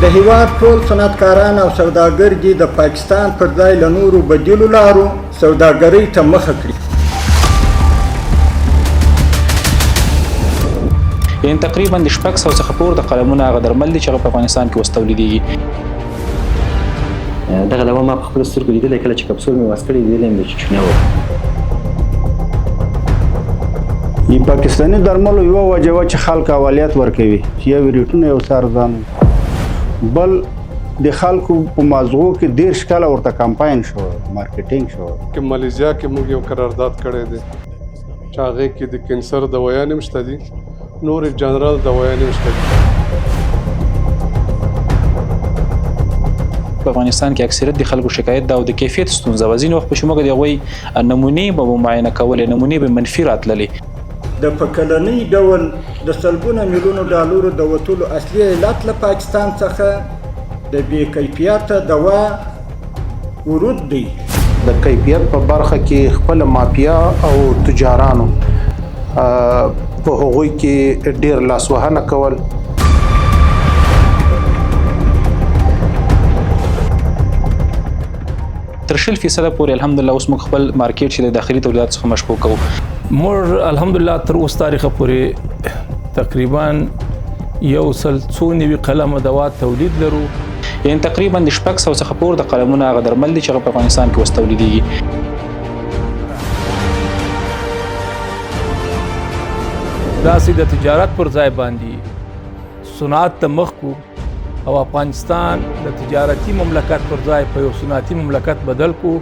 د هیواد ټول صنعتکاران او سوداګر دي د پاکستان پر ځای له نورو بدیلو لارو سوداګرۍ ته مخه کړي. یعنې تقریبا د 600 څخه پور د قلمونو هغه درمل دي چې هغه په افغانستان کې اوس تولیدېږي. دغه دوا ما په خپلو سترګو لیدلی، کله چې کپسول مې واس کړی لیدلی مې چې چونه وه. د پاکستاني درملو یوه وجه وه چې خلک اولویت ورکوي، چې یو ریټونه یو څه ارزانه، بل د خلکو په مازغو کې 13 کاله ورته کمپاین شو، مارکیټینګ شو. که مالیزیا کې موږ یو قرارداد کړی دی چې هغې کې د کینسر دوایانې هم شته دي، نورې جنرال دوایانې هم شته دي. په افغانستان کې اکثریت د خلکو شکایت دا او د کیفیت ستونزه وه. ځینې وخت به چې موږ د هغوی نمونې به معاینه کولې، نمونې به منفي راتللې. د په کلنۍ ډول د سلګونه میلیونو ډالرو د وتلو اصلي علت له پاکستان څخه د بې کیفیته دوا ورود دی. د کیفیت په برخه کې خپل مافیا او تجارانو په هغوی کې ډیر لاسوهنه کول. تر 20% پورې الحمدلله اوس موږ خپل مارکیټ چې د داخلي تولیداتو څخه مشکوک کوو. موږ الحمدلله تر اوس تاریخه پورې تقریبا 190 قلمه دوا تولید لرو. یعنې تقریبا د 600 څخه پور د قلمونو هغه درمل دي چې هغه په افغانستان کې اوس تولیدېږي. داسې د تجارت پر ځای باندې صنعت ته مخ کو او افغانستان د تجارتي مملکت پر ځای په یو صنعتي مملکت بدل کو.